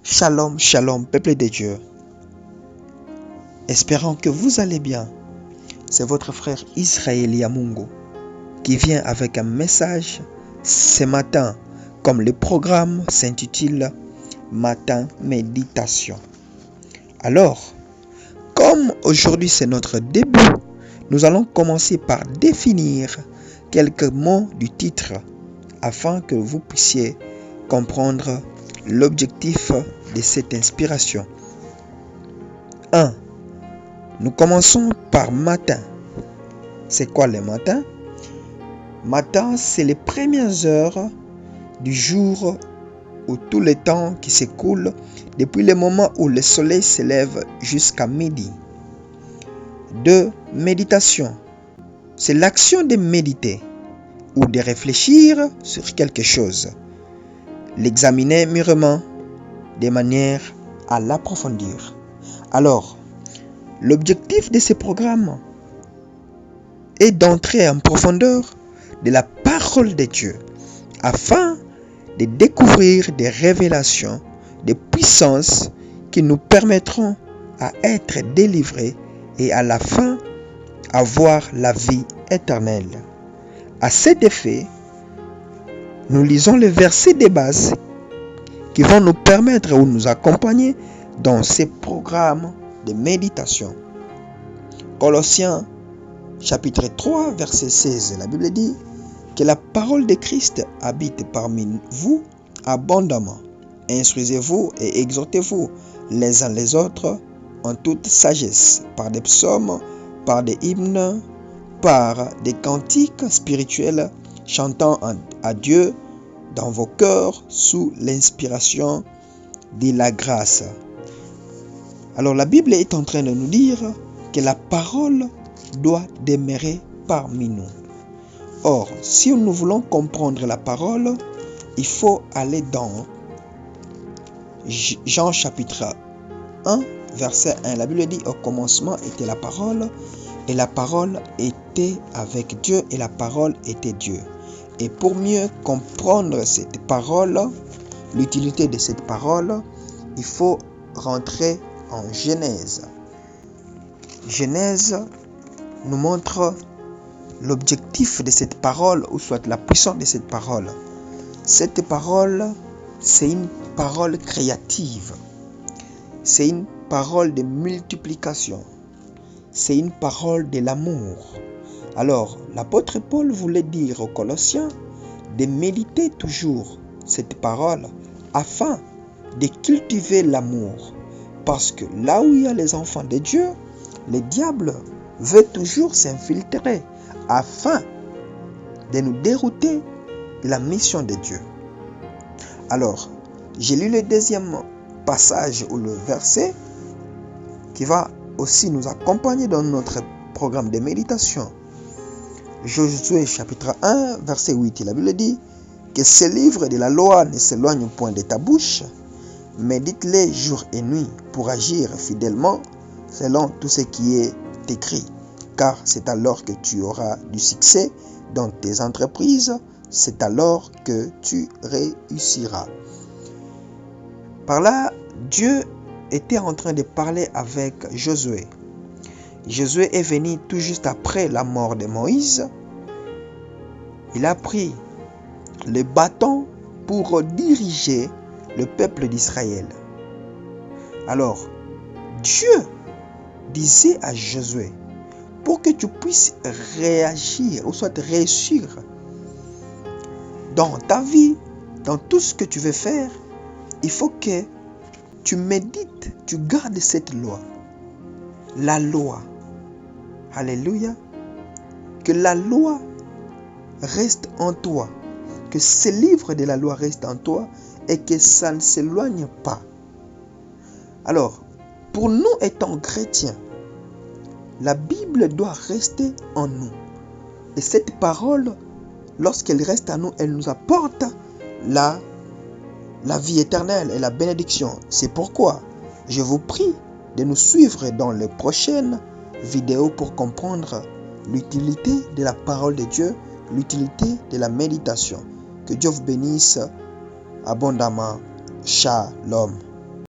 Shalom, shalom, peuple de Dieu. Espérant que vous allez bien. C'est votre frère Israël Yamungo qui vient avec un message ce matin, comme le programme s'intitule Matin Méditation. Alors, comme aujourd'hui c'est notre début, nous allons commencer par définir quelques mots du titre afin que vous puissiez comprendre l'objectif de cette inspiration. 1. Nous commençons par matin. C'est quoi le matin? Matin, c'est les premières heures du jour ou tout le temps qui s'écoule depuis le moment où le soleil se lève jusqu'à midi. 2. Méditation. C'est l'action de méditer ou de réfléchir sur quelque chose. L'examiner mûrement de manière à l'approfondir. Alors, l'objectif de ce programme est d'entrer en profondeur de la parole de Dieu afin de découvrir des révélations, des puissances qui nous permettront à être délivrés et à la fin avoir la vie éternelle. À cet effet, nous lisons les versets de base qui vont nous permettre ou nous accompagner dans ces programmes de méditation. Colossiens chapitre 3 verset 16, la Bible dit que la parole de Christ habite parmi vous abondamment. Instruisez-vous et exhortez-vous les uns les autres en toute sagesse, par des psaumes, par des hymnes, par des cantiques spirituels, chantant à Dieu dans vos cœurs sous l'inspiration de la grâce. Alors la Bible est en train de nous dire que la parole doit demeurer parmi nous. Or, si nous voulons comprendre la parole, il faut aller dans Jean chapitre 1, verset 1. La Bible dit, au commencement était la parole, et la parole était avec Dieu, et la parole était Dieu. Et pour mieux comprendre cette parole, l'utilité de cette parole, il faut rentrer en Genèse. Genèse nous montre l'objectif de cette parole, ou soit la puissance de cette parole. Cette parole, c'est une parole créative. C'est une parole de multiplication. C'est une parole de l'amour. Alors, l'apôtre Paul voulait dire aux Colossiens de méditer toujours cette parole afin de cultiver l'amour. Parce que là où il y a les enfants de Dieu, le diable veut toujours s'infiltrer afin de nous dérouter de la mission de Dieu. Alors, j'ai lu le deuxième passage ou le verset qui va aussi nous accompagner dans notre programme de méditation. Josué chapitre 1 verset 8, la Bible dit que ce livre de la loi ne s'éloigne point de ta bouche, médite-les jour et nuit pour agir fidèlement selon tout ce qui est écrit, car c'est alors que tu auras du succès dans tes entreprises, c'est alors que tu réussiras. Par là, Dieu était en train de parler avec Josué. Josué est venu tout juste après la mort de Moïse. Il a pris le bâton pour diriger le peuple d'Israël. Alors, Dieu disait à Josué, pour que tu puisses réagir, ou soit réussir dans ta vie, dans tout ce que tu veux faire, il faut que tu médites, tu gardes cette loi. La loi. Alléluia. Que la loi reste en toi. Que ce livre de la loi reste en toi et que ça ne s'éloigne pas. Alors, pour nous étant chrétiens, la Bible doit rester en nous. Et cette parole, lorsqu'elle reste en nous, elle nous apporte la vie éternelle et la bénédiction. C'est pourquoi je vous prie de nous suivre dans les prochaines vidéos pour comprendre l'utilité de la parole de Dieu, l'utilité de la méditation. Que Dieu vous bénisse abondamment. Shalom.